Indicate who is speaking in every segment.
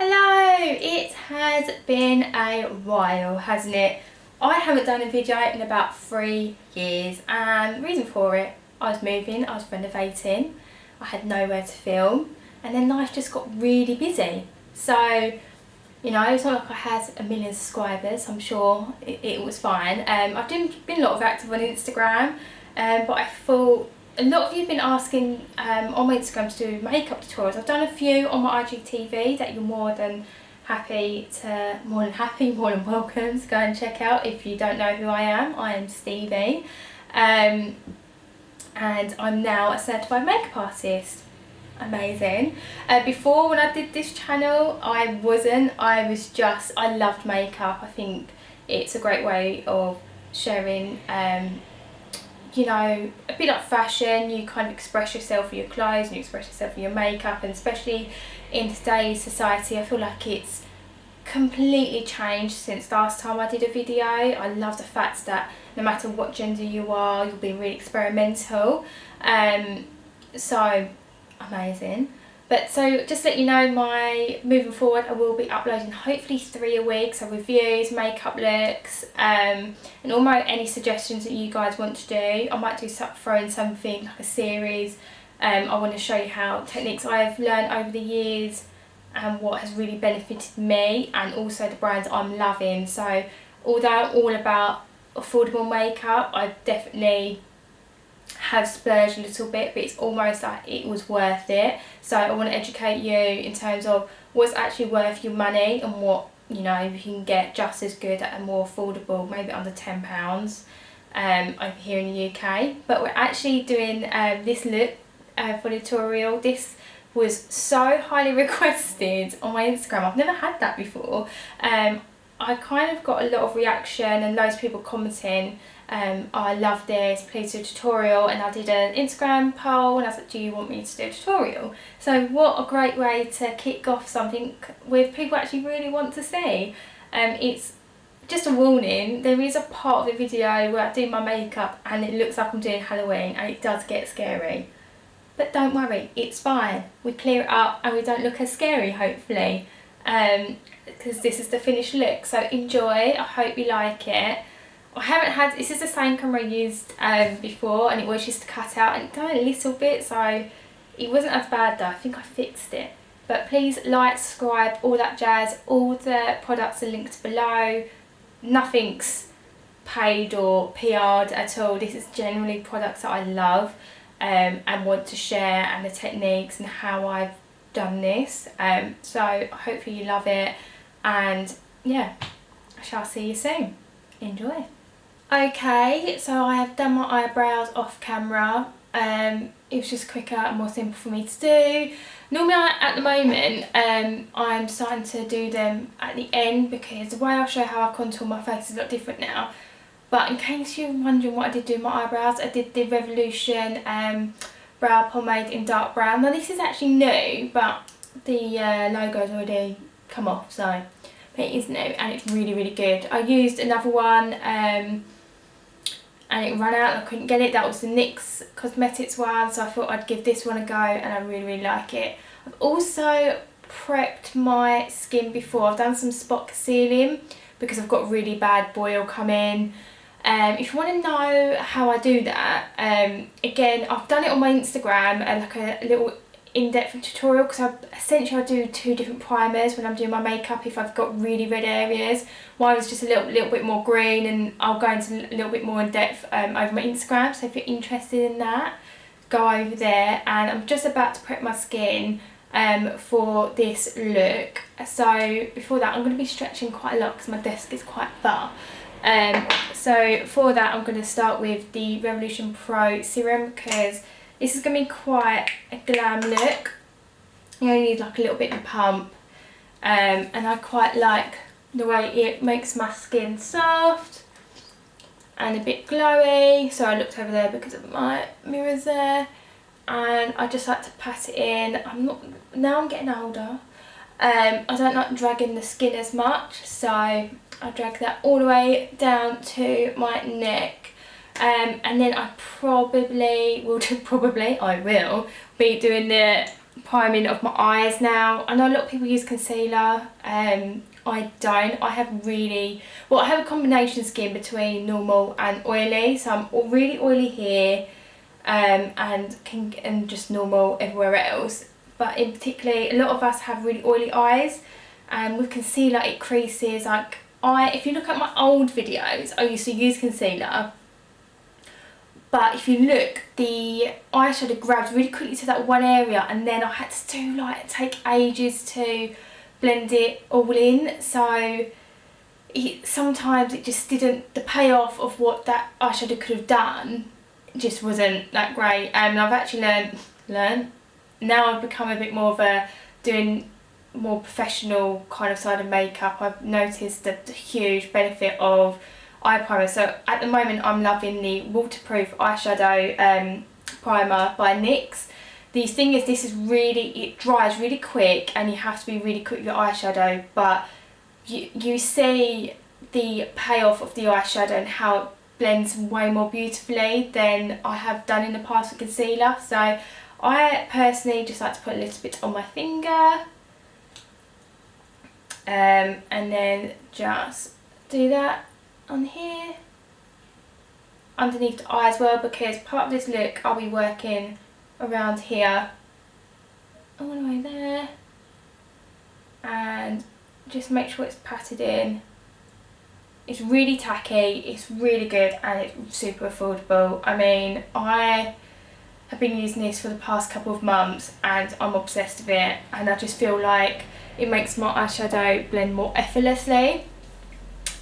Speaker 1: Hello! It has been a while, hasn't it? I haven't done a video in about 3 years, and the reason for it, I was moving, I was renovating, I had nowhere to film, and then life just got really busy. So, you know, it's not like I had a million subscribers, I'm sure it was fine. I've been a lot of active on Instagram, but I thought a lot of you have been asking on my Instagram to do makeup tutorials. I've done a few on my IGTV that you're more than welcome to go and check out. If you don't know who I am Stevie, and I'm now a certified makeup artist. Amazing. Before, when I did this channel, I loved makeup. I think it's a great way of sharing, you know, a bit like fashion. You kind of express yourself with your clothes and you express yourself with your makeup, and especially in today's society, I feel like it's completely changed since last time I did a video. I love the fact that no matter what gender you are, you're being really experimental. So amazing. But so just to let you know, moving forward I will be uploading hopefully 3 a week, so reviews, makeup looks, and any suggestions that you guys want to do. I might throw in something like a series. I want to show you how techniques I've learned over the years and what has really benefited me, and also the brands I'm loving. So although I'm all about affordable makeup, I definitely have splurged a little bit, but it's almost like it was worth it. So I want to educate you in terms of what's actually worth your money and what, you know, you can get just as good at a more affordable, maybe under £10 over here in the UK. But we're actually doing this look for the tutorial. This was so highly requested on my Instagram. I've never had that before. I kind of got a lot of reaction and loads of people commenting, I love this, please do a tutorial. And I did an Instagram poll and I was like, do you want me to do a tutorial? So what a great way to kick off something with people actually really want to see. It's just a warning, there is a part of the video where I do my makeup and it looks like I'm doing Halloween, and it does get scary. But don't worry, it's fine. We clear it up and we don't look as scary, hopefully. Because this is the finished look, so enjoy. I hope you like it. This is the same camera I used before, and it was just cut out and it done a little bit, so it wasn't as bad though. I think I fixed it. But please like, subscribe, all that jazz. All the products are linked below. Nothing's paid or PR'd at all. This is generally products that I love and want to share, and the techniques and how I've done this. So hopefully you love it, and yeah, I shall see you soon. Enjoy. Okay, so I have done my eyebrows off camera. It was just quicker and more simple for me to do. Normally at the moment I'm starting to do them at the end, because the way I show how I contour my face is a lot different now. But in case you're wondering what I did do with my eyebrows, I did the Revolution brow pomade in dark brown. Now this is actually new, but the logo's already come off, so it is new and it's really, really good. I used another one and it ran out and I couldn't get it. That was the NYX Cosmetics one, so I thought I'd give this one a go, and I really, really like it. I've also prepped my skin before. I've done some spot concealing because I've got really bad boil coming. If you want to know how I do that, again, I've done it on my Instagram, like a little in-depth tutorial, because essentially I do 2 different primers when I'm doing my makeup if I've got really red areas. One is just a little bit more green, and I'll go into a little bit more in depth over my Instagram, so if you're interested in that, go over there. And I'm just about to prep my skin for this look. So before that, I'm going to be stretching quite a lot because my desk is quite far. So for that, I'm going to start with the Revolution Pro Serum, because this is going to be quite a glam look. You only need like a little bit of pump, and I quite like the way it makes my skin soft and a bit glowy. So I looked over there because of my mirrors there, and I just like to pat it in. Now I'm getting older, I don't like dragging the skin as much, so I drag that all the way down to my neck. And then I will be doing the priming of my eyes now. I know a lot of people use concealer. I don't. I have I have a combination skin between normal and oily. So I'm really oily here, and just normal everywhere else. But in particular, a lot of us have really oily eyes, and with concealer it creases. Like if you look at my old videos, I used to use concealer. But if you look, the eyeshadow grabs really quickly to that one area, and then I had to take ages to blend it all in. So sometimes it just didn't, the payoff of what that eyeshadow could have done just wasn't that great. And I've actually learned. Now I've become a bit more of doing more professional kind of side of makeup. I've noticed the huge benefit of eye primer. So at the moment I'm loving the waterproof eyeshadow primer by NYX. The thing is, it dries really quick, and you have to be really quick with your eyeshadow, but you see the payoff of the eyeshadow and how it blends way more beautifully than I have done in the past with concealer. So I personally just like to put a little bit on my finger, and then just do that on here, underneath the eye as well, because part of this look I'll be working around here, all the way there, and just make sure it's patted in. It's really tacky, it's really good, and it's super affordable. I mean, I have been using this for the past couple of months and I'm obsessed with it, and I just feel like it makes my eyeshadow blend more effortlessly.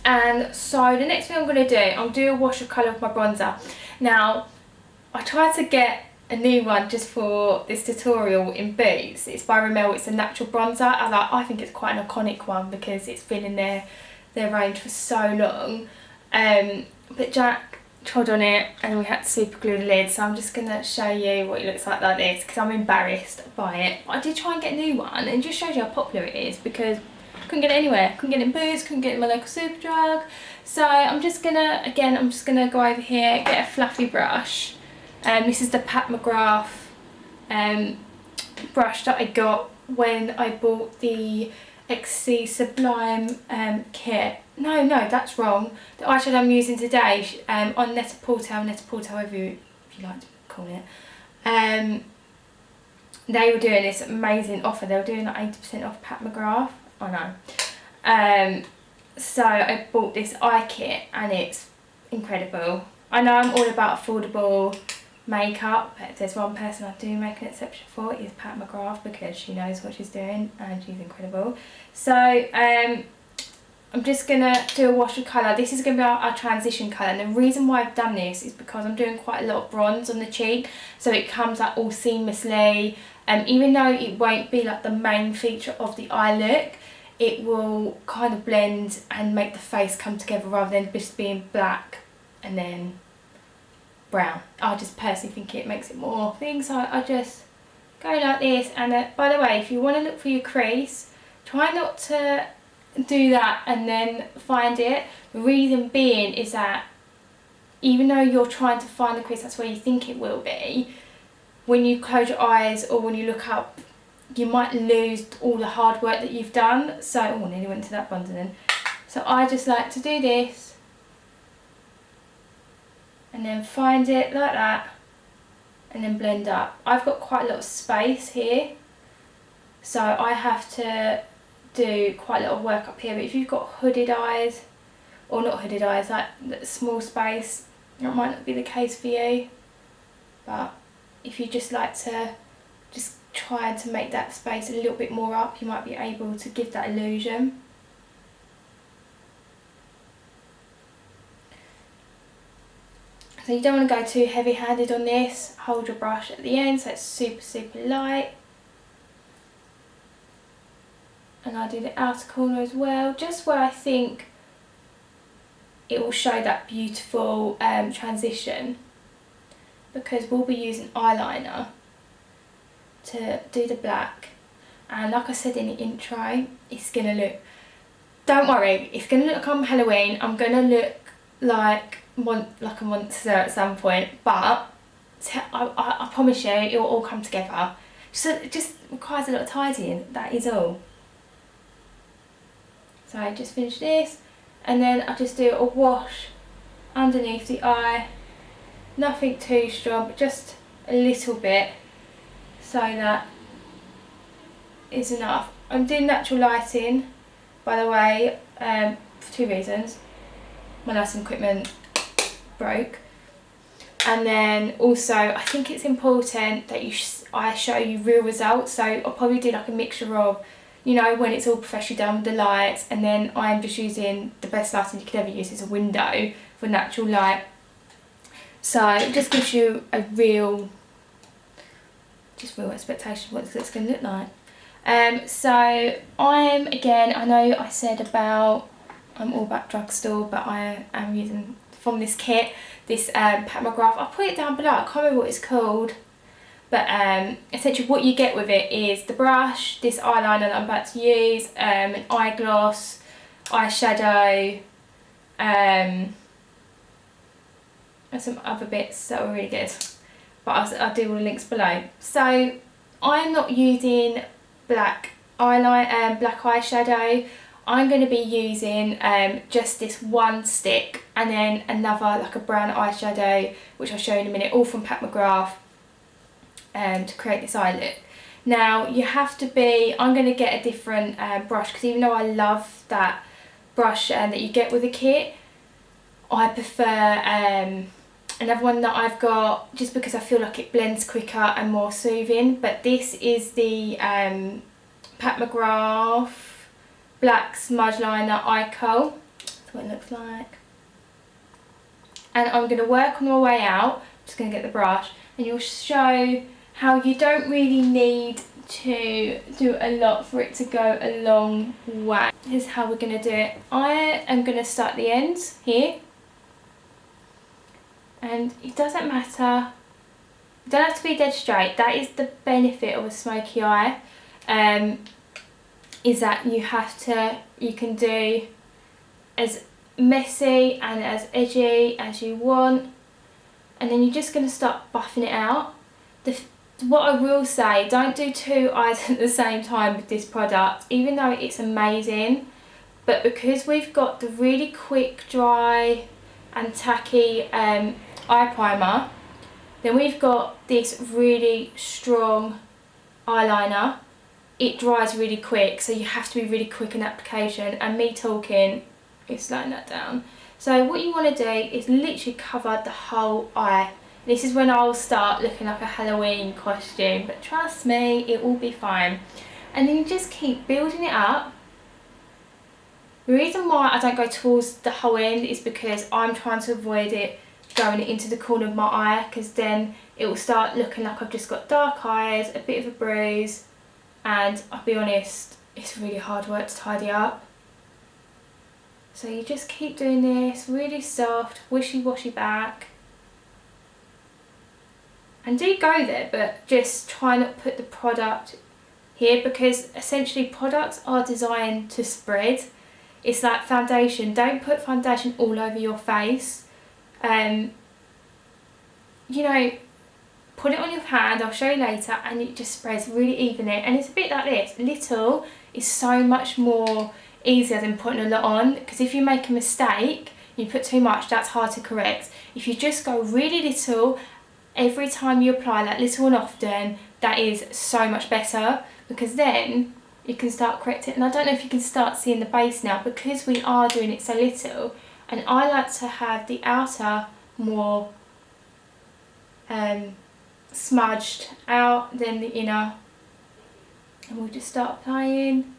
Speaker 1: And so the next thing I'm going to do, I'll do a wash of colour with my bronzer. Now, I tried to get a new one just for this tutorial in Boots. It's by Rimmel, it's a natural bronzer. I think it's quite an iconic one because it's been in their range for so long. But Jack trod on it and we had to super glue the lid, so I'm just going to show you what it looks like this, because I'm embarrassed by it. I did try and get a new one, and it just shows you how popular it is, because couldn't get it anywhere. Couldn't get it in Boots, couldn't get it in my local Superdrug. So I'm just gonna go over here, get a fluffy brush. This is the Pat McGrath brush that I got when I bought the XC Sublime kit. No, that's wrong. The eyeshadow I'm using today on Net-a-Porter, however you like to call it. They were doing this amazing offer. They were doing like 80% off Pat McGrath. I know. So I bought this eye kit and it's incredible. I know I'm all about affordable makeup, but if there's one person I do make an exception for, is Pat McGrath, because she knows what she's doing and she's incredible. So I'm just going to do a wash of colour. This is going to be our transition colour, and the reason why I've done this is because I'm doing quite a lot of bronze on the cheek, so it comes out all seamlessly. Even though it won't be like the main feature of the eye look, it will kind of blend and make the face come together rather than just being black and then brown. I just personally think it makes it more thing, so I just go like this. And by the way, if you want to look for your crease, try not to do that and then find it. The reason being is that even though you're trying to find the crease, that's where you think it will be, when you close your eyes or when you look up, you might lose all the hard work that you've done. So, oh, I nearly went to that bronzer then. So I just like to do this and then find it like that and then blend up. I've got quite a lot of space here, so I have to do quite a lot of work up here. But if you've got hooded eyes, or not hooded eyes, like small space, that might not be the case for you. But if you just like to just try to make that space a little bit more up, you might be able to give that illusion. So you don't want to go too heavy handed on this. Hold your brush at the end so it's super light. And I do the outer corner as well, just where I think it will show that beautiful transition, because we'll be using eyeliner to do the black. And like I said in the intro, it's going to look, don't worry, it's going to look like I'm Halloween. I'm going to look like a monster at some point, but I promise you it will all come together. So it just requires a lot of tidying, that is all. So I just finish this, and then I just do a wash underneath the eye. Nothing too strong, but just a little bit, so that is enough. I'm doing natural lighting, by the way, for 2 reasons. My lighting equipment broke, and then also I think it's important that I show you real results. So I'll probably do like a mixture of, you know, when it's all professionally done with the lights, and then I'm just using the best lighting you could ever use. It's a window for natural light, so it just gives you a real expectation of what it's going to look like. So I know I said about I'm all about drugstore, but I am using from this kit this Pat McGrath. I'll put it down below, I can't remember what it's called, but essentially what you get with it is the brush, this eyeliner that I'm about to use, an eye gloss, eyeshadow, and some other bits that were really good, but I'll do all the links below. So I'm not using black eyeshadow. I'm going to be using just this one stick, and then another like a brown eyeshadow, which I'll show you in a minute, all from Pat McGrath, to create this eye look. Now you have to be, I'm going to get a different brush, because even though I love that brush that you get with the kit, I prefer another one that I've got, just because I feel like it blends quicker and more soothing. But this is the Pat McGrath Black Smudge Liner Eye Kohl. That's what it looks like. And I'm going to work on my way out. I'm just going to get the brush, and you'll show how you don't really need to do a lot for it to go a long way. Here's how we're going to do it. I am going to start the ends here. And it doesn't matter, you don't have to be dead straight. That is the benefit of a smoky eye, is that you can do as messy and as edgy as you want, and then you're just going to start buffing it out. What I will say, don't do 2 eyes at the same time with this product, even though it's amazing, but because we've got the really quick dry and tacky eye primer, then we've got this really strong eyeliner. It dries really quick, so you have to be really quick in application, and me talking is slowing that down. So what you want to do is literally cover the whole eye. This is when I'll start looking like a Halloween costume, but trust me, it will be fine. And then you just keep building it up. The reason why I don't go towards the whole end is because I'm trying to avoid it going into the corner of my eye, because then it will start looking like I've just got dark eyes, a bit of a bruise, and I'll be honest, it's really hard work to tidy up. So you just keep doing this, really soft, wishy-washy back. And do go there, but just try not to put the product here, because essentially products are designed to spread. It's like foundation. Don't put foundation all over your face. You know, put it on your hand, I'll show you later, and it just spreads really evenly. And it's a bit like this. Little is so much more easier than putting a lot on, because if you make a mistake, you put too much, that's hard to correct. If you just go really little, every time you apply that little and often, that is so much better, because then you can start correcting. And I don't know if you can start seeing the base now, because we are doing it so little, and I like to have the outer more smudged out than the inner. And we'll just start applying,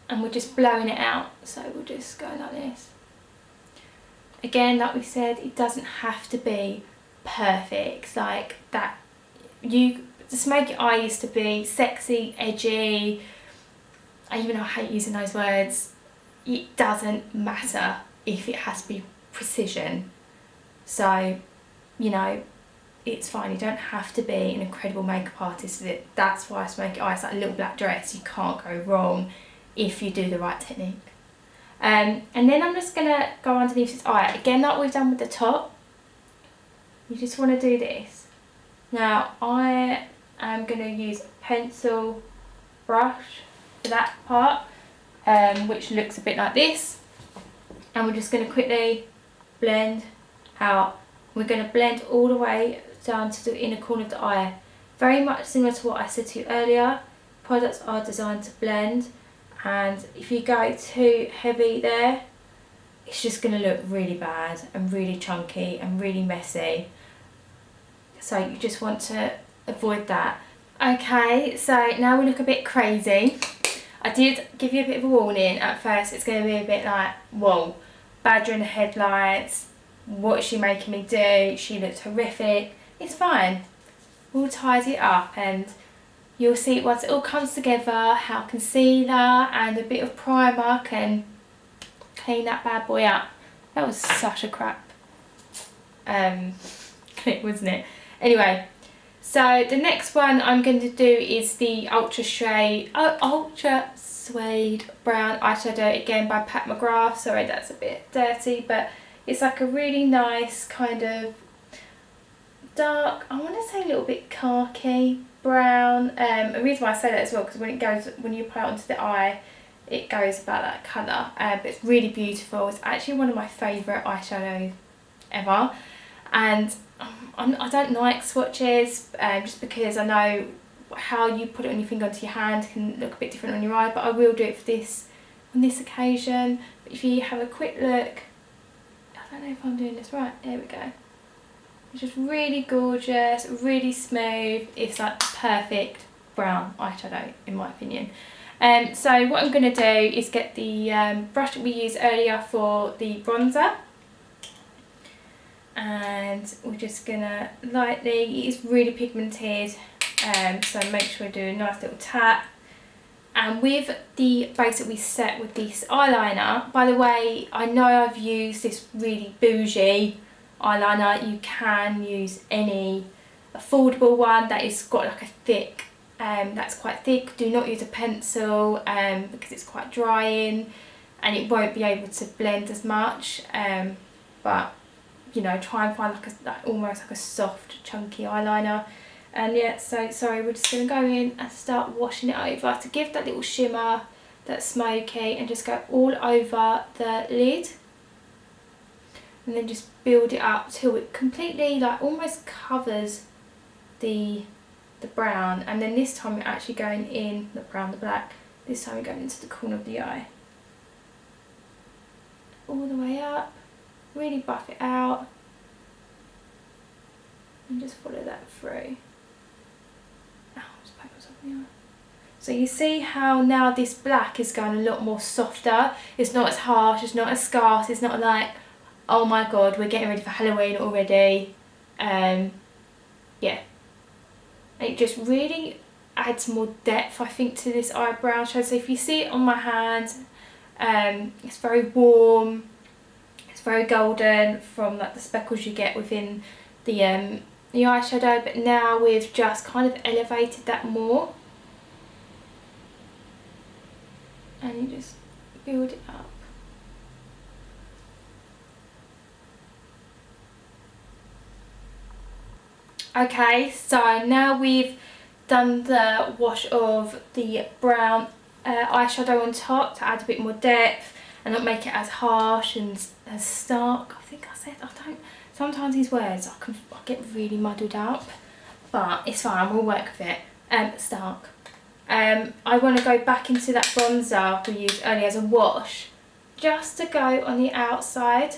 Speaker 1: and we're just blowing it out. So we'll just go like this. Again, like we said, it doesn't have to be perfect like that. The smoky eye used to be sexy, edgy. Even though I hate using those words, it doesn't matter if it has to be precision. So, you know, it's fine. You don't have to be an incredible makeup artist with it. That's why smoky eye is like a little black dress. You can't go wrong if you do the right technique. And then I'm just going to go underneath this eye. Again, like we've done with the top, you just want to do this. Now, I I'm going to use a pencil brush for that part, which looks a bit like this. And we're just going to quickly blend out. We're going to blend all the way down to the inner corner of the eye. Very much similar to what I said to you earlier, products are designed to blend, and if you go too heavy there, it's just going to look really bad and really chunky and really messy. So you just want to avoid that. Okay, so now we look a bit crazy. I did give you a bit of a warning at first. It's going to be a bit like, whoa, badger in the headlights. What is she making me do? She looks horrific. It's fine. We'll tidy it up and you'll see once it all comes together how concealer and a bit of primer can clean that bad boy up. That was such a crap clip, wasn't it? Anyway, so the next one I'm going to do is the Ultra Suede Brown eyeshadow, again by Pat McGrath. Sorry, that's a bit dirty, but it's like a really nice kind of dark, I want to say a little bit khaki brown. The reason why I say that as well, because when you apply it onto the eye, it goes about that colour. But it's really beautiful. It's actually one of my favourite eyeshadows ever. And I don't like swatches, just because I know how you put it on your finger onto your hand can look a bit different on your eye, but I will do it for this on this occasion. But if you have a quick look, I don't know if I'm doing this right, there we go. It's just really gorgeous, really smooth. It's like perfect brown eyeshadow in my opinion. So what I'm going to do is get the brush that we used earlier for the bronzer, and we're just going to lightly, it's really pigmented, so make sure I do a nice little tap. And with the base that we set with this eyeliner, by the way, I know I've used this really bougie eyeliner. You can use any affordable one that is got like a thick, that's quite thick. Do not use a pencil because it's quite drying and it won't be able to blend as much. But you know, try and find like almost like a soft, chunky eyeliner. And yeah, so sorry, we're just going to go in and start washing it over to give that little shimmer, that smoky, and just go all over the lid. And then just build it up till it completely, like almost covers the brown. And then this time we're actually going in, the brown, the black, this time we're going into the corner of the eye. All the way up, really buff it out. And just follow that through. So you see how now this black is going a lot more softer. It's not as harsh, it's not as scarce, it's not like, oh my god, we're getting ready for Halloween already. Yeah. It just really adds more depth, I think, to this eyebrow shadow. So if you see it on my hand, it's very warm, it's very golden from like the speckles you get within the eyeshadow, but now we've just kind of elevated that more. And you just build it up. Okay, so now we've done the wash of the brown eyeshadow on top to add a bit more depth and not make it as harsh and as stark. I think I said, I don't, sometimes these words I get really muddled up, but it's fine, we'll work with it. Stark. I want to go back into that bronzer we used earlier as a wash, just to go on the outside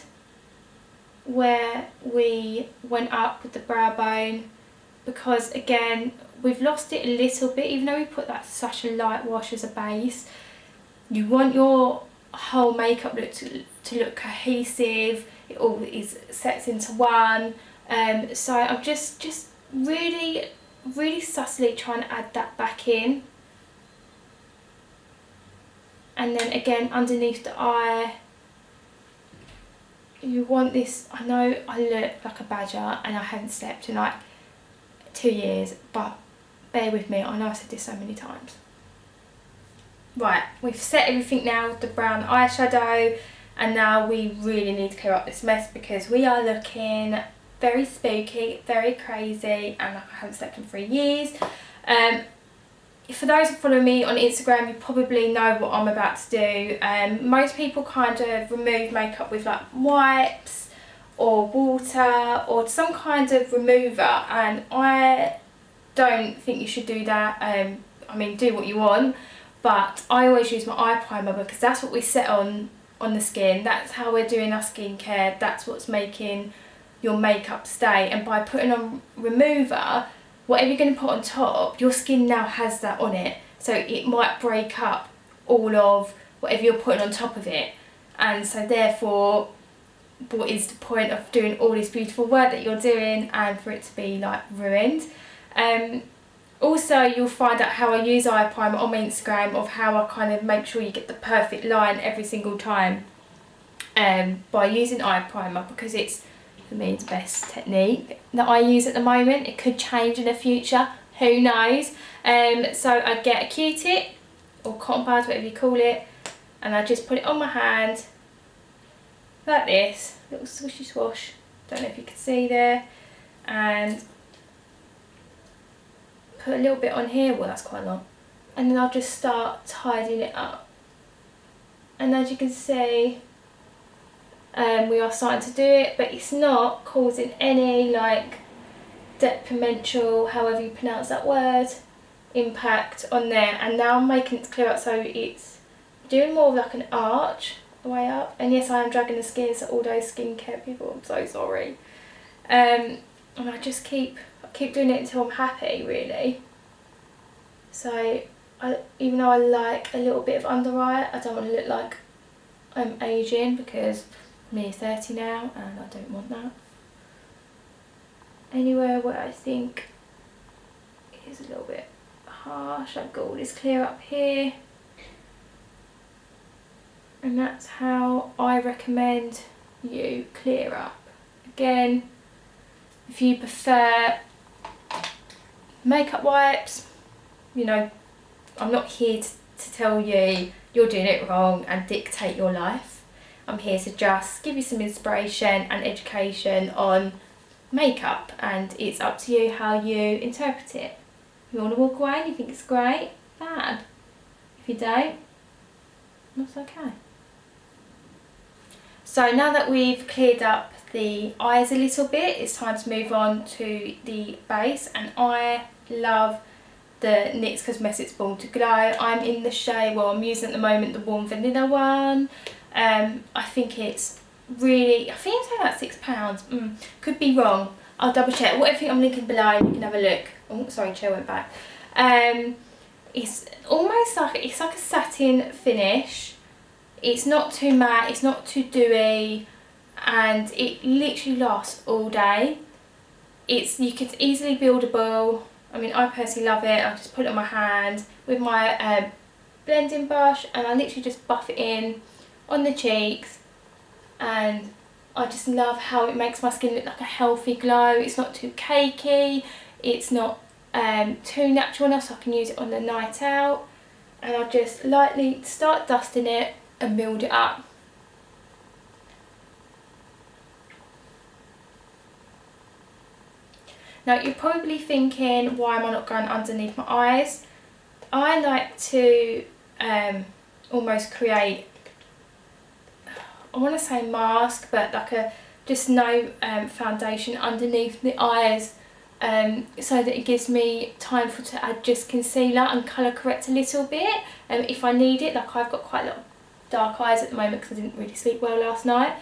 Speaker 1: where we went up with the brow bone, because again we've lost it a little bit. Even though we put that such a light wash as a base, you want your whole makeup look to look cohesive. It all sets into one. So I'm just really subtly trying to add that back in. And then again underneath the eye, you want this, I know I look like a badger and I haven't slept in like 2 years, but bear with me, I know I've said this so many times. Right, we've set everything now with the brown eyeshadow, and now we really need to clear up this mess because we are looking very spooky, very crazy, and like I haven't slept in 3 years. For those who follow me on Instagram, you probably know what I'm about to do. Most people kind of remove makeup with like wipes or water or some kind of remover, and I don't think you should do that. I mean, do what you want, but I always use my eye primer because that's what we set on the skin. That's how we're doing our skincare. That's what's making your makeup stay. And by putting on remover, whatever you're going to put on top, your skin now has that on it, so it might break up all of whatever you're putting on top of it, and so therefore what is the point of doing all this beautiful work that you're doing and for it to be like ruined. Also, you'll find out how I use eye primer on my Instagram, of how I kind of make sure you get the perfect line every single time by using eye primer, because it's, for me, it's the best technique that I use at the moment. It could change in the future, who knows. So I get a Q-tip or cotton buds, whatever you call it, and I just put it on my hand like this, little swishy swash, don't know if you can see there, and put a little bit on here. Well, that's quite long, and then I'll just start tidying it up, and as you can see, we are starting to do it, but it's not causing any like detrimental, however you pronounce that word, impact on there. And now I'm making it clear up, so it's doing more of like an arch way up. And yes, I am dragging the skin, so all those skincare people, I'm so sorry. And I just keep doing it until I'm happy, really. So even though I like a little bit of under eye, I don't want to look like I'm aging, because I'm nearly 30 now and I don't want that. Anywhere where I think is a little bit harsh, I've got all this clear up here, and that's how I recommend you clear up. Again, if you prefer makeup wipes, you know, I'm not here to tell you you're doing it wrong and dictate your life. I'm here to just give you some inspiration and education on makeup, and it's up to you how you interpret it. If you want to walk away and you think it's great, fab. If you don't, that's okay. So now that we've cleared up the eyes a little bit, it's time to move on to the base, and I love the NYX Cosmetics Born to Glow. I'm in the shade, well, I'm using at the moment the warm vanilla one. I think it's really, I think it's about £6. Could be wrong, I'll double check. Whatever I'm linking below, you can have a look. Oh, sorry, chair went back. It's almost like, it's like a satin finish. It's not too matte, it's not too dewy, and it literally lasts all day. You could easily buildable. I mean, I personally love it. I just put it on my hand with my blending brush, and I literally just buff it in on the cheeks, and I just love how it makes my skin look like a healthy glow. It's not too cakey, it's not too natural enough, so I can use it on the night out, and I'll just lightly start dusting it and build it up. Now you're probably thinking, why am I not going underneath my eyes? I like to almost create, I want to say mask, but like just no foundation underneath the eyes, so that it gives me time to add just concealer and colour correct a little bit if I need it. Like, I've got quite a lot of dark eyes at the moment because I didn't really sleep well last night,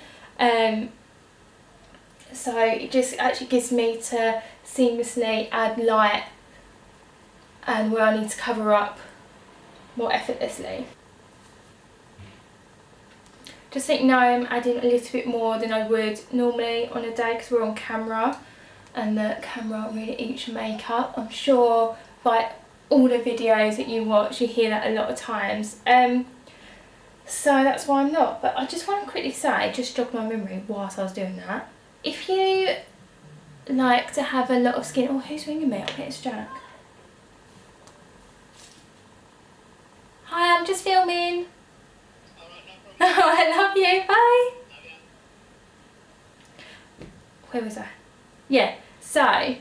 Speaker 1: so it just actually gives me to seamlessly add light and where I need to cover up more effortlessly. Just think now I'm adding a little bit more than I would normally on a day, because we're on camera and the camera really eats your makeup. I'm sure by all the videos that you watch you hear that a lot of times, so that's why I'm not. But I just want to quickly say, just jog my memory whilst I was doing that, if you like to have a lot of skin, oh, who's ringing me? I'll get it's Jack. Hi, I'm just filming. Oh, I love you, bye. Where was I? Yeah, so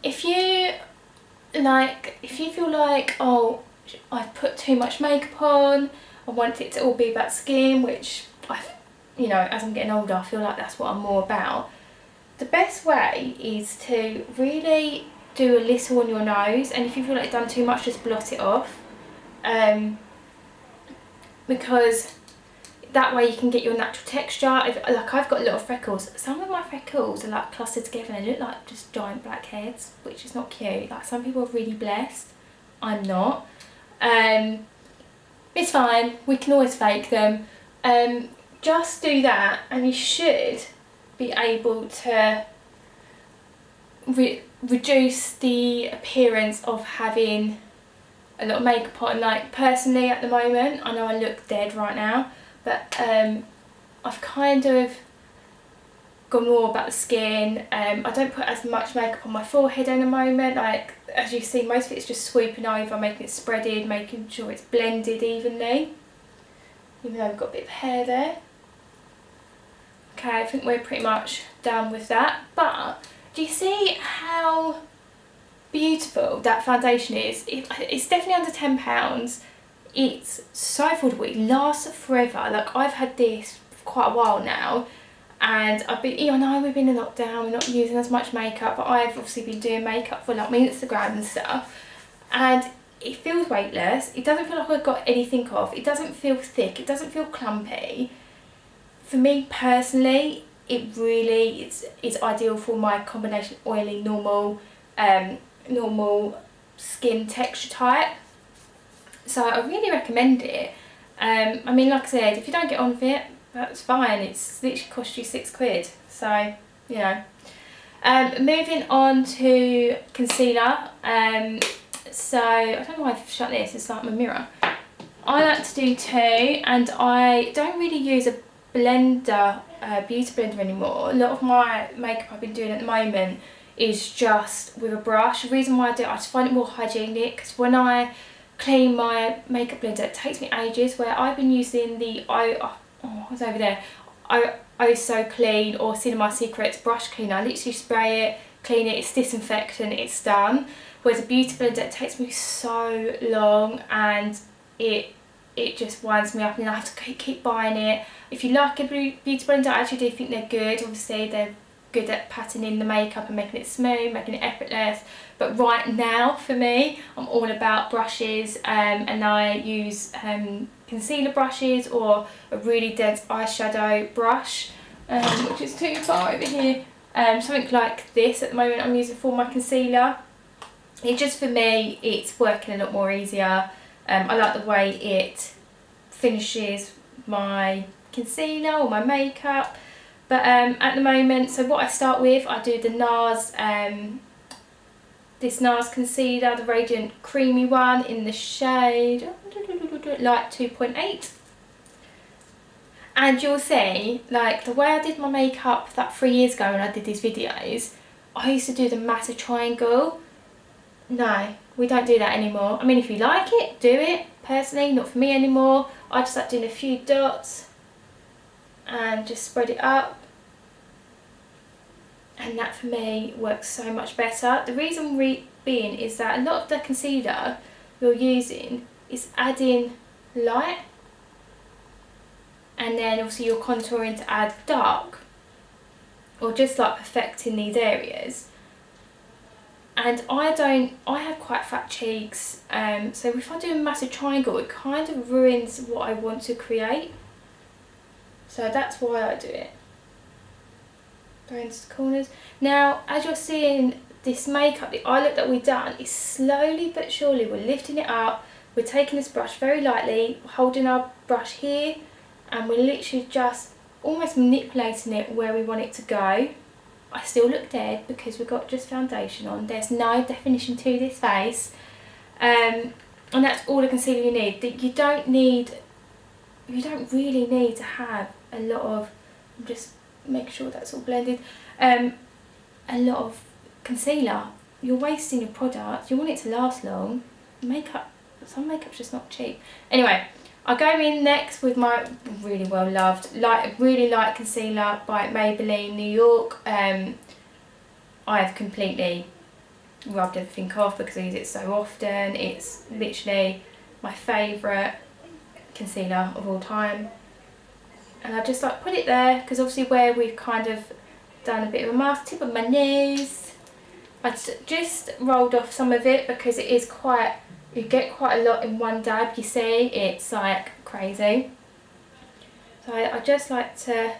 Speaker 1: if you like, if you feel like, oh, I've put too much makeup on, I want it to all be about skin, which you know, as I'm getting older, I feel like that's what I'm more about. The best way is to really do a little on your nose, and if you feel like you've done too much, just blot it off, because that way you can get your natural texture. Like, I've got a lot of freckles. Some of my freckles are like clustered together and they look like just giant blackheads, which is not cute. Like, some people are really blessed. I'm not. It's fine. We can always fake them. Just do that and you should be able to reduce the appearance of having a lot of makeup on. Like, personally at the moment, I know I look dead right now, but I've kind of gone more about the skin. I don't put as much makeup on my forehead in a moment. Like, as you see, most of it's just swooping over, making it spreaded, making sure it's blended evenly, even though we've got a bit of hair there. Okay, I think we're pretty much done with that. But do you see how beautiful that foundation is? It's definitely under £10. It's so affordable. It lasts forever. Like, I've had this for quite a while now, and I've been, I know we've been in lockdown, we're not using as much makeup, but I've obviously been doing makeup for like my Instagram and stuff, and it feels weightless. It doesn't feel like I've got anything off. It doesn't feel thick. It doesn't feel clumpy. For me personally, it really is ideal for my combination oily, normal skin texture type. So I really recommend it. I mean, like I said, if you don't get on with it, that's fine. It's literally cost you £6. So, you know. Moving on to concealer. So, I don't know why I've shut this, it's like my mirror. I like to do two, and I don't really use a blender, beauty blender anymore. A lot of my makeup I've been doing at the moment is just with a brush. The reason why I do it, I just find it more hygienic, because when I clean my makeup blender, it takes me ages, where I've been using the what's over there, Oh So Clean or Cinema Secrets brush cleaner. I literally spray it, clean it, it's disinfectant, it's done. Whereas a beauty blender, it takes me so long, and it just winds me up, and I have to keep buying it. If you like a beauty blender, I actually do think they're good. Obviously they're good at patterning the makeup and making it smooth, making it effortless. But right now, for me, I'm all about brushes, and I use concealer brushes or a really dense eyeshadow brush, which is too far over here. Something like this at the moment I'm using for my concealer. It just, for me, it's working a lot more easier. I like the way it finishes my concealer or my makeup. But at the moment, so what I start with, I do the NARS, this NARS concealer, the Radiant Creamy one in the shade Light 2.8. And you'll see, like, the way I did my makeup that 3 years ago when I did these videos, I used to do the massive triangle. No, we don't do that anymore. I mean, if you like it, do it. Personally, not for me anymore. I just like doing a few dots and just spread it up. And that, for me, works so much better. The reason being is that a lot of the concealer you're using is adding light, and then obviously you're contouring to add dark, or just like perfecting these areas. And I have quite fat cheeks, so if I do a massive triangle, it kind of ruins what I want to create. So that's why I do it. Go into the corners. Now, as you're seeing this makeup, the eye look that we've done is slowly but surely, we're lifting it up. We're taking this brush very lightly, holding our brush here, and we're literally just almost manipulating it where we want it to go. I still look dead because we've got just foundation on. There's no definition to this face. And that's all the concealer you need. You don't really need to have a lot of, just make sure that's all blended, a lot of concealer. You're wasting your product. You want it to last long. Some makeup's just not cheap. Anyway, I go in next with my really well loved, really light concealer by Maybelline New York. I have completely rubbed everything off because I use it so often. It's literally my favourite concealer of all time. And I just like put it there because obviously where we've kind of done a bit of a mask, tip of my nose, I just rolled off some of it because it is quite, you get quite a lot in one dab, you see, it's like crazy. So I just like to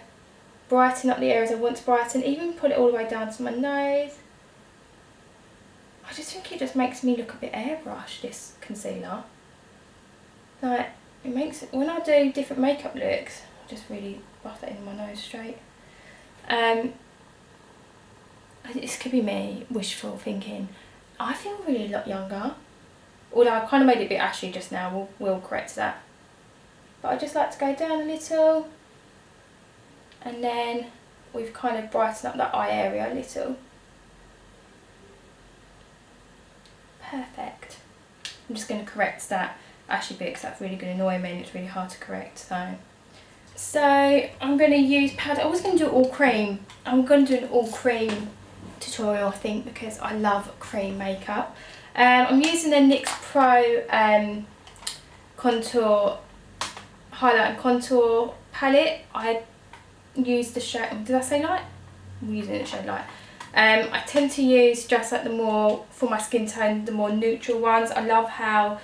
Speaker 1: brighten up the areas I want to brighten, even put it all the way down to my nose. I just think it just makes me look a bit airbrushed, this concealer. Like, it makes it, when I do different makeup looks, I just really buff it in my nose straight. This could be me wishful thinking. I feel really a lot younger. Although I kind of made it a bit ashy just now, we'll correct that. But I just like to go down a little. And then we've kind of brightened up that eye area a little. Perfect. I'm just going to correct that ashy bit because that's really going to annoy me and it's really hard to correct. So I'm going to use powder. I was going to do all cream. I'm going to do an all cream tutorial, I think, because I love cream makeup. I'm using the NYX Pro contour highlight and contour palette. I use the shade, did I say light? I'm using the shade light. I tend to use just like the more, for my skin tone, the more neutral ones. I love how,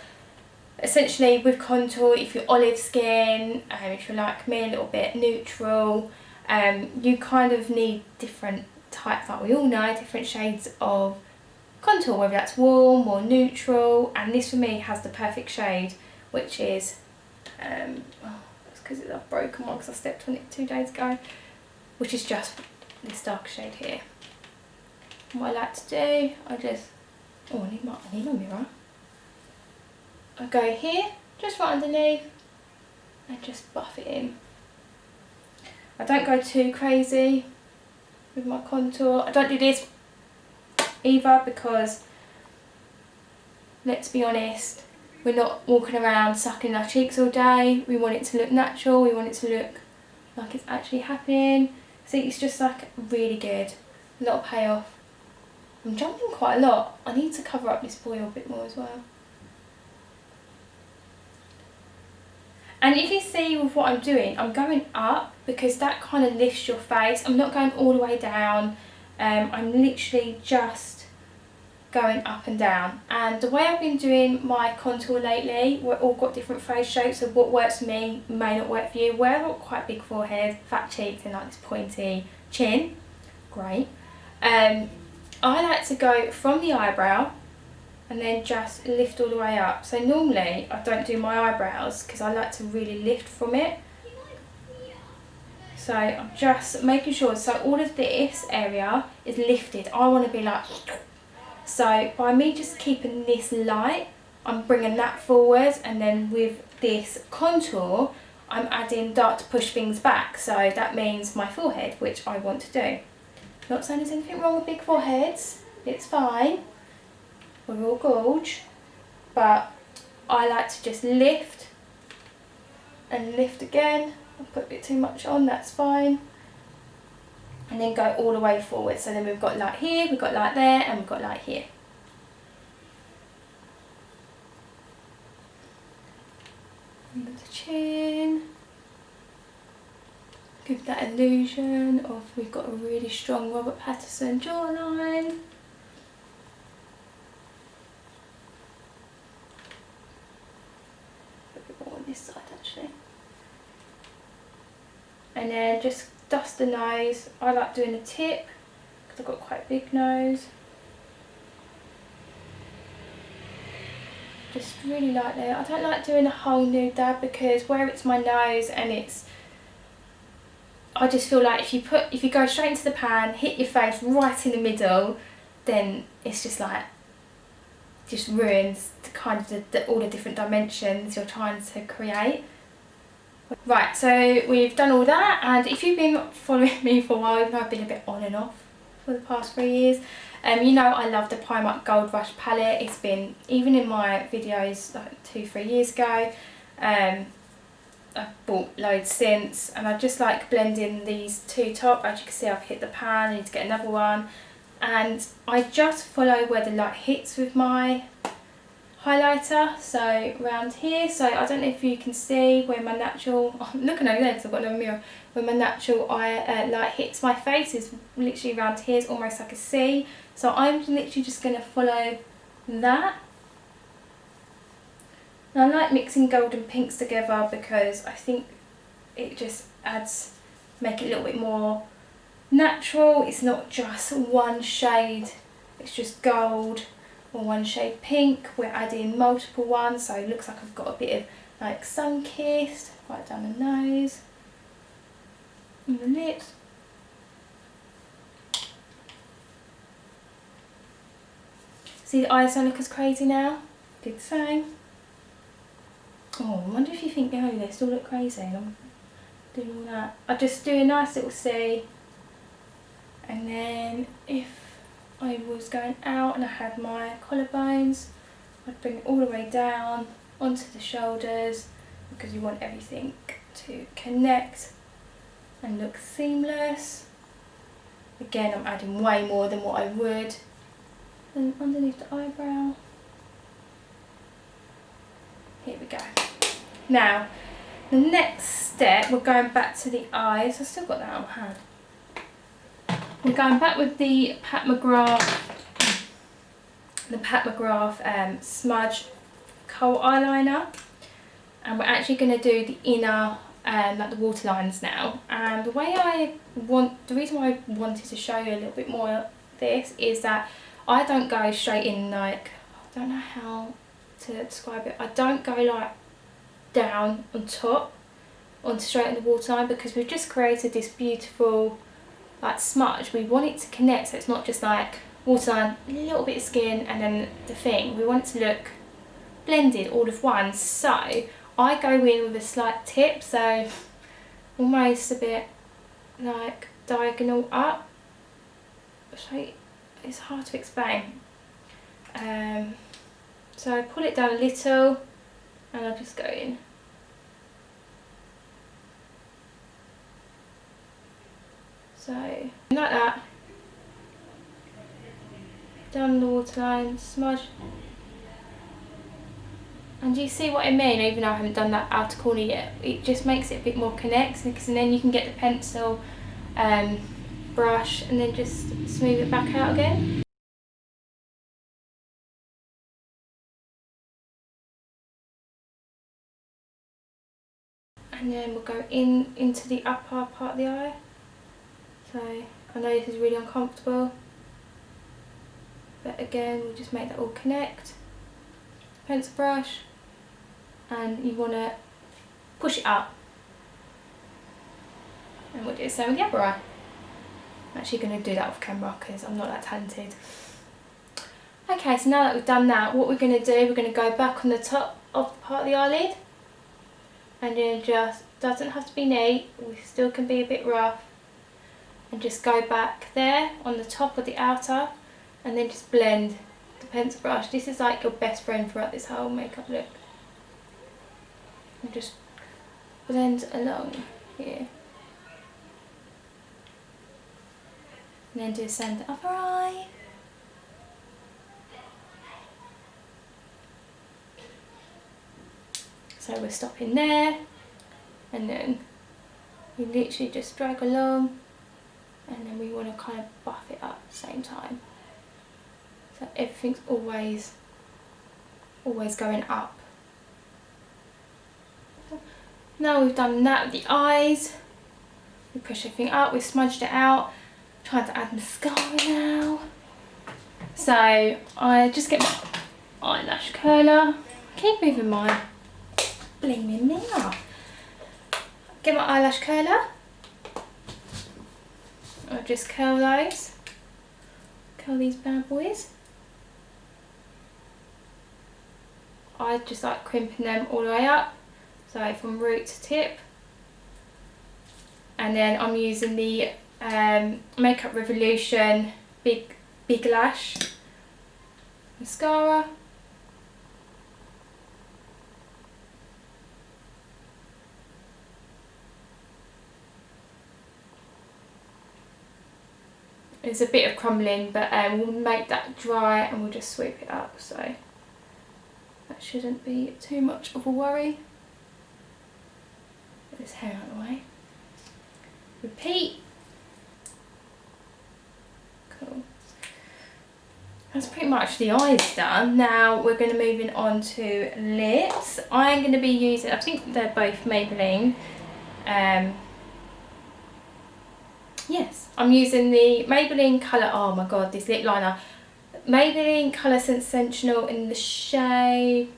Speaker 1: essentially with contour, if you're olive skin, if you're like me, a little bit neutral, you kind of need different types, like we all know, different shades of contour, whether that's warm or neutral, and this for me has the perfect shade, which is, it's because I've broken one because I stepped on it 2 days ago, which is just this dark shade here. And what I like to do, I just, I need my mirror. I go here, just right underneath, and just buff it in. I don't go too crazy with my contour. I don't do this either because, let's be honest, we're not walking around sucking our cheeks all day. We want it to look natural, we want it to look like it's actually happening. See, it's just like really good, a lot of payoff. I'm jumping quite a lot. I need to cover up this boil a bit more as well. And if you see with what I'm doing, I'm going up because that kind of lifts your face. I'm not going all the way down. I'm literally just going up and down. And the way I've been doing my contour lately, we've all got different face shapes, so what works for me may not work for you. Where I've got quite big forehead, fat cheeks and like this pointy chin, great. I like to go from the eyebrow and then just lift all the way up. So normally I don't do my eyebrows because I like to really lift from it. So I'm just making sure, so all of this area is lifted. I want to be like, so by me just keeping this light, I'm bringing that forward, and then with this contour, I'm adding dark to push things back. So that means my forehead, which I want to do. Not saying there's anything wrong with big foreheads, it's fine. We're all gorge, but I like to just lift and lift again. I'll put a bit too much on, that's fine. And then go all the way forward. So then we've got light here, we've got light there, and we've got light here. Under the chin. Give that illusion of we've got a really strong Robert Pattinson jawline. This side actually, and then just dust the nose. I like doing a tip because I've got quite a big nose. Just really lightly. I don't like doing a whole new dab because where it's my nose and it's, I just feel like if you go straight into the pan, hit your face right in the middle, then it's just like, just ruins the kind of all the different dimensions you're trying to create. Right, so we've done all that, and if you've been following me for a while, even though I've been a bit on and off for the past 3 years, you know I love the Primark Gold Rush palette. It's been, even in my videos like 2-3 years ago, I've bought loads since, and I just like blending these two top. As you can see, I've hit the pan, I need to get another one. and I just follow where the light hits with my highlighter, so around here. So I don't know if you can see where my natural, I'm looking over there because I've got no mirror, where my natural light hits my face is literally around here. It's almost like a C, so I'm literally just going to follow that. And I like mixing gold and pinks together because I think it just adds, make it a little bit more natural. It's not just one shade, it's just gold or one shade pink. We're adding multiple ones, so it looks like I've got a bit of like sun-kissed right down the nose and the lips. See, the eyes don't look as crazy now. Did the same. Oh, I wonder if you think, oh, they still look crazy. I'm doing all that. I just do a nice little C, and then if I was going out and I had my collarbones, I'd bring it all the way down onto the shoulders, because you want everything to connect and look seamless. Again, I'm adding way more than what I would. And underneath the eyebrow. Here we go. Now, the next step, we're going back to the eyes. I've still got that on my hand. We're going back with the Pat McGrath smudge kohl eyeliner, and we're actually going to do the inner, like the waterlines now. And the reason why I wanted to show you a little bit more of this is that I don't go straight in, like, I don't know how to describe it. I don't go like down on top onto straight in the waterline, because we've just created this beautiful like smudge. We want it to connect, so it's not just like waterline, a little bit of skin and then the thing. We want it to look blended all of one. So I go in with a slight tip, so almost a bit like diagonal up. So it's hard to explain. So I pull it down a little and I'll just go in. So like that, down the waterline, smudge. And do you see what I mean? Even though I haven't done that outer corner yet, it just makes it a bit more connected, because then you can get the pencil brush and then just smooth it back out again. And then we'll go into the upper part of the eye. So I know this is really uncomfortable, but again, we'll just make that all connect. Pencil brush, and you want to push it up. And we'll do the same with the other eye. I'm actually going to do that off camera because I'm not that talented. Okay, so now that we've done that, what we're going to do, we're going to go back on the top of the part of the eyelid, and then just, doesn't have to be neat, we still can be a bit rough, and just go back there on the top of the outer, and then just blend the pencil brush. This is like your best friend throughout this whole makeup look. And just blend along here. And then do the same with the other eye. So we're stopping there, and then we literally just drag along, and then we want to kind of buff it up at the same time. So everything's always going up. Now we've done that with the eyes, we push everything up, we've smudged it out. Trying to add mascara now. So I just get my eyelash curler. I keep moving my bling mirror. Get my eyelash curler. I'll just curl those. Curl these bad boys. I just like crimping them all the way up. So from root to tip. And then I'm using the Makeup Revolution Big Lash mascara. There's a bit of crumbling, but we'll make that dry and we'll just sweep it up, so that shouldn't be too much of a worry. Get this hair out of the way. Repeat. Cool. That's pretty much the eyes done. Now we're going to move in on to lips. I'm going to be using, I think they're both Maybelline. Yes, I'm using the Maybelline Colour, oh my god, this lip liner. Maybelline Colour Sensational in the shade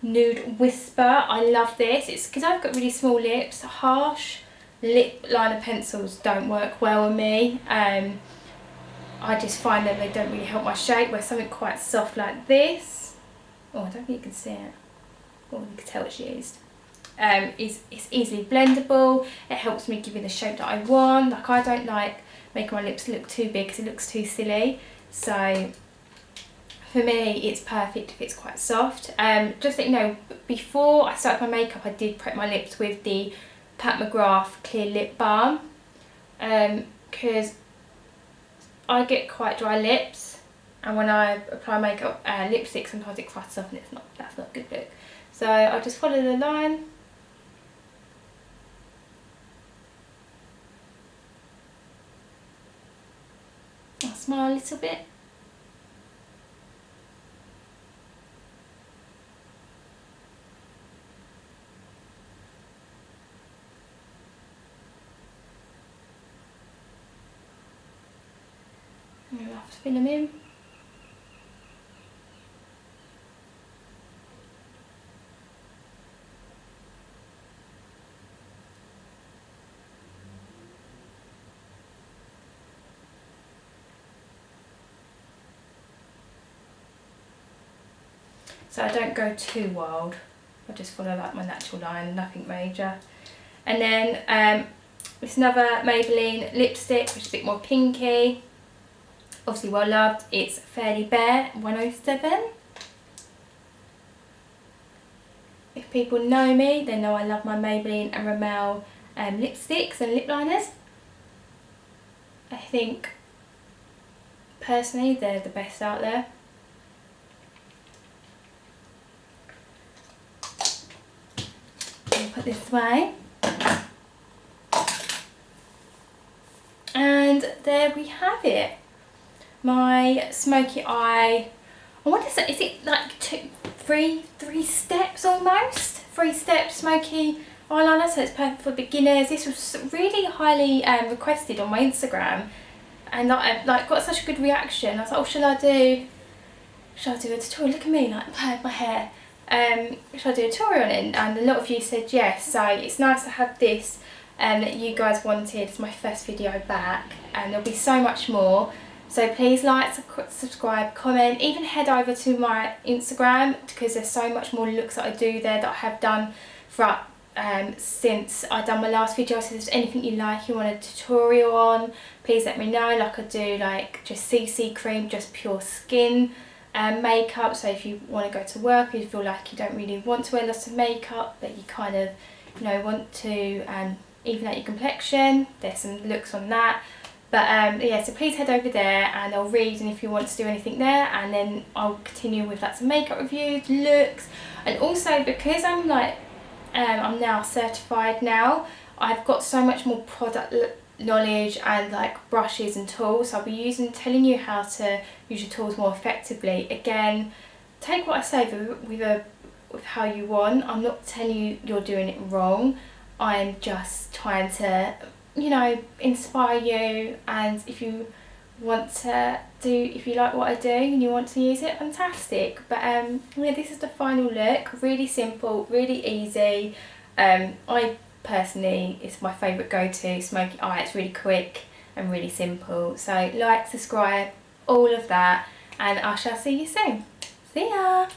Speaker 1: Nude Whisper. I love this. It's because I've got really small lips. Harsh lip liner pencils don't work well with me. I just find that they don't really help my shape, where something quite soft like this, oh I don't think you can see it, oh you can tell it's used, it's easily blendable. It helps me give it the shape that I want. Like, I don't like making my lips look too big because it looks too silly, so for me it's perfect if it's quite soft. Just so you know, before I started my makeup I did prep my lips with the Pat McGrath Clear Lip Balm, because I get quite dry lips, and when I apply makeup, lipstick, sometimes it crusts off and that's not a good look. So I just follow the line. I'll smile a little bit. And I'll have to fill them in. So I don't go too wild. I just follow like my natural line, nothing major. And then it's another Maybelline lipstick, which is a bit more pinky. Obviously well loved. It's Fairly Bare 107. If people know me, they know I love my Maybelline and Rimmel lipsticks and lip liners. I think personally they're the best out there. I'll put this away. And there we have it. My smoky eye, I want to say, is it like three steps almost? 3-step smoky eyeliner, so it's perfect for beginners. This was really highly requested on my Instagram, and I like got such a good reaction. I was like, oh, shall I do a tutorial? Look at me, like my hair. Should I do a tutorial on it? And a lot of you said yes, so it's nice to have this that you guys wanted. It's my first video back, and there'll be so much more. So please like, subscribe, comment, even head over to my Instagram, because there's so much more looks that I do there that I have done throughout since I done my last video. So if there's anything you like, you want a tutorial on, please let me know. Like, I do like just CC cream, just pure skin makeup. So if you want to go to work, you feel like you don't really want to wear lots of makeup, but you kind of, you know, want to even out your complexion, there's some looks on that. But yeah, so please head over there and I'll read, and if you want to do anything there, and then I'll continue with like some makeup reviews, looks, and also because I'm like I'm now certified now, I've got so much more product knowledge and like brushes and tools. So I'll be telling you how to use your tools more effectively. Again, take what I say with how you want. I'm not telling you you're doing it wrong. I'm just trying to, you know, inspire you, and if you want to if you like what I do and you want to use it, fantastic. But yeah, this is the final look. Really simple, really easy. I personally, it's my favourite go-to smoky eye. It's really quick and really simple. So like, subscribe, all of that, and I shall see you soon. See ya!